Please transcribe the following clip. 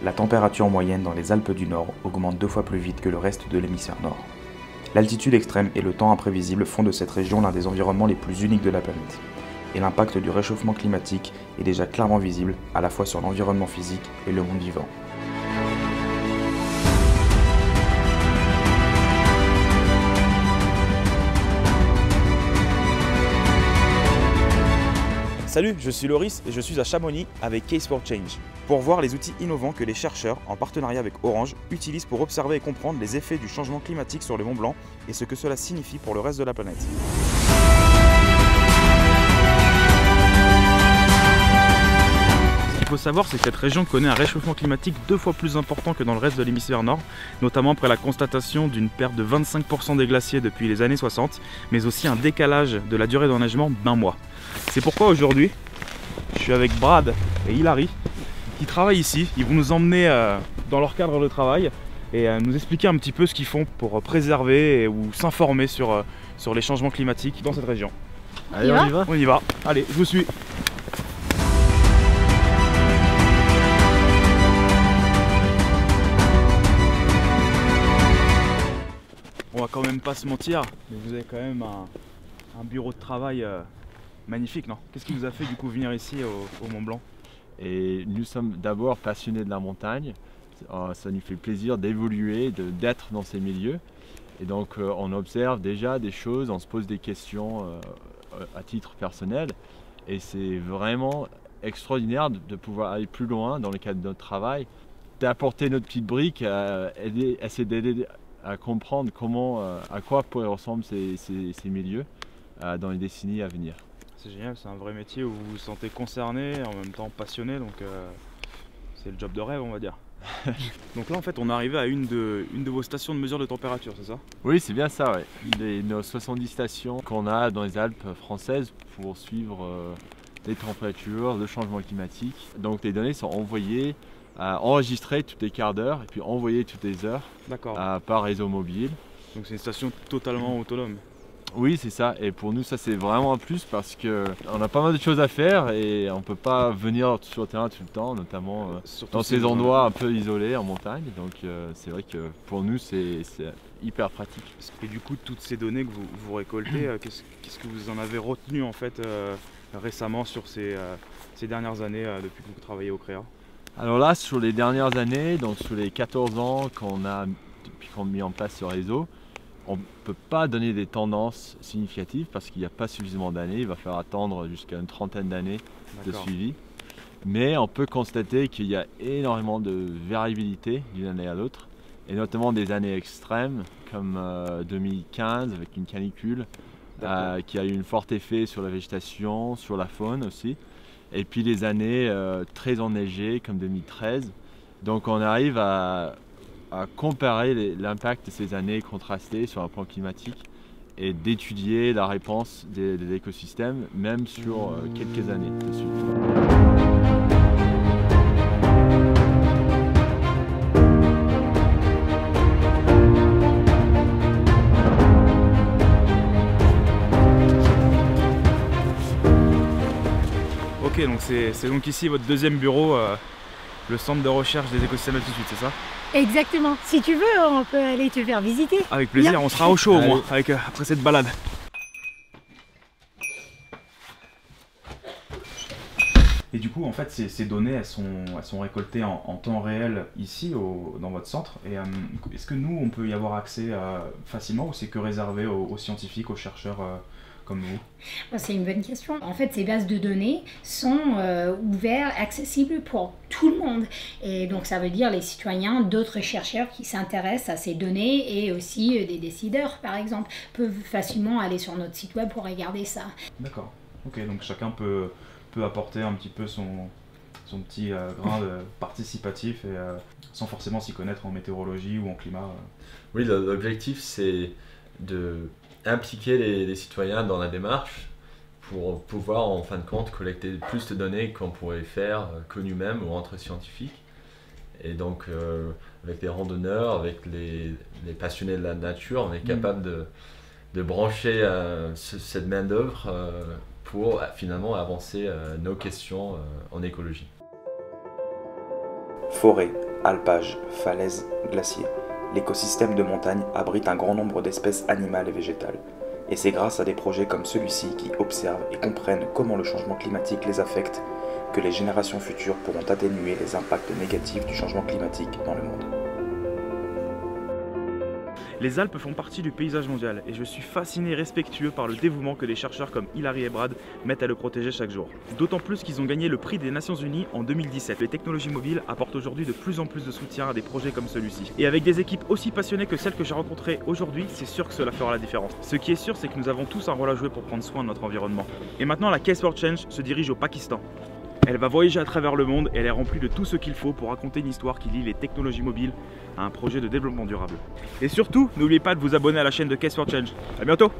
La température moyenne dans les Alpes du Nord augmente 2 fois plus vite que le reste de l'hémisphère nord. L'altitude extrême et le temps imprévisible font de cette région l'un des environnements les plus uniques de la planète. Et l'impact du réchauffement climatique est déjà clairement visible, à la fois sur l'environnement physique et le monde vivant. Salut, je suis Loris et je suis à Chamonix avec Case for Change pour voir les outils innovants que les chercheurs, en partenariat avec Orange, utilisent pour observer et comprendre les effets du changement climatique sur le Mont Blanc et ce que cela signifie pour le reste de la planète. Ce qu'il faut savoir, c'est que cette région connaît un réchauffement climatique 2 fois plus important que dans le reste de l'hémisphère nord, notamment après la constatation d'une perte de 25% des glaciers depuis les années 60, mais aussi un décalage de la durée d'enneigement d'1 mois. C'est pourquoi aujourd'hui, je suis avec Brad et Hilary qui travaillent ici. Ils vont nous emmener dans leur cadre de travail et nous expliquer un petit peu ce qu'ils font pour préserver ou s'informer sur les changements climatiques dans cette région. Allez, on y va ? On y va. Allez, je vous suis. On va quand même pas se mentir, mais vous avez quand même un bureau de travail magnifique, non? Qu'est-ce qui vous a fait du coup venir ici au Mont Blanc? Et nous sommes d'abord passionnés de la montagne. Ça nous fait plaisir d'évoluer, d'être dans ces milieux. Et donc on observe déjà des choses, on se pose des questions à titre personnel. Et c'est vraiment extraordinaire de pouvoir aller plus loin dans le cadre de notre travail, d'apporter notre petite brique, essayer d'aider à comprendre à quoi pourraient ressembler ces milieux dans les décennies à venir. C'est génial, c'est un vrai métier où vous vous sentez concerné, en même temps passionné, donc c'est le job de rêve, on va dire. Donc là en fait on est arrivé à une de vos stations de mesure de température, c'est ça? Oui, c'est bien ça, ouais. Nos 70 stations qu'on a dans les Alpes françaises pour suivre les températures, le changement climatique. Donc les données sont envoyées, enregistrées toutes les quarts d'heure et puis envoyées toutes les heures par réseau mobile. Donc c'est une station totalement autonome? Oui, c'est ça. Et pour nous, ça c'est vraiment un plus parce qu'on a pas mal de choses à faire et on ne peut pas venir sur le terrain tout le temps, notamment dans ces endroits un peu isolés en montagne. Donc c'est vrai que pour nous, c'est hyper pratique. Et du coup, toutes ces données que vous récoltez, qu'est-ce que vous en avez retenu en fait récemment sur ces dernières années depuis que vous travaillez au CREA? Alors là, sur les dernières années, donc sur les 14 ans depuis qu'on a mis en place ce réseau, on ne peut pas donner des tendances significatives parce qu'il n'y a pas suffisamment d'années. Il va falloir attendre jusqu'à une trentaine d'années de suivi. Mais on peut constater qu'il y a énormément de variabilité d'une année à l'autre, et notamment des années extrêmes comme 2015 avec une canicule qui a eu un fort effet sur la végétation, sur la faune aussi. Et puis des années très enneigées comme 2013. Donc on arrive à comparer l'impact de ces années contrastées sur un plan climatique et d'étudier la réponse des écosystèmes, même sur quelques années de suite. Ok, donc c'est donc ici votre deuxième bureau, le centre de recherche des écosystèmes d'altitude, c'est ça? Exactement. Si tu veux, on peut aller te faire visiter. Avec plaisir, on sera au chaud au moins, après cette balade. Et du coup, en fait, ces données, elles sont récoltées en temps réel ici, dans votre centre. Et est-ce que nous, on peut y avoir accès facilement ou c'est que réservé aux scientifiques, aux chercheurs comme nous? C'est une bonne question. En fait, ces bases de données sont ouvertes, accessibles pour tout le monde. Et donc, ça veut dire les citoyens, d'autres chercheurs qui s'intéressent à ces données et aussi des décideurs, par exemple, peuvent facilement aller sur notre site web pour regarder ça. D'accord. Ok, donc chacun peut apporter un petit peu son petit grain participatif et sans forcément s'y connaître en météorologie ou en climat. Oui, l'objectif c'est d'impliquer les citoyens dans la démarche pour pouvoir en fin de compte collecter plus de données qu'on pourrait faire que nous-mêmes ou entre scientifiques. Et donc avec les randonneurs, avec les passionnés de la nature, on est capable de brancher cette main d'œuvre pour finalement avancer nos questions en écologie. Forêts, alpages, falaises, glaciers. L'écosystème de montagne abrite un grand nombre d'espèces animales et végétales. Et c'est grâce à des projets comme celui-ci qui observent et comprennent comment le changement climatique les affecte que les générations futures pourront atténuer les impacts négatifs du changement climatique dans le monde. Les Alpes font partie du paysage mondial et je suis fasciné et respectueux par le dévouement que des chercheurs comme Hilary et Brad mettent à le protéger chaque jour. D'autant plus qu'ils ont gagné le prix des Nations Unies en 2017. Les technologies mobiles apportent aujourd'hui de plus en plus de soutien à des projets comme celui-ci. Et avec des équipes aussi passionnées que celles que j'ai rencontrées aujourd'hui, c'est sûr que cela fera la différence. Ce qui est sûr, c'est que nous avons tous un rôle à jouer pour prendre soin de notre environnement. Et maintenant, la Case for Change se dirige au Pakistan. Elle va voyager à travers le monde et elle est remplie de tout ce qu'il faut pour raconter une histoire qui lie les technologies mobiles à un projet de développement durable. Et surtout, n'oubliez pas de vous abonner à la chaîne de Case for Change. A bientôt!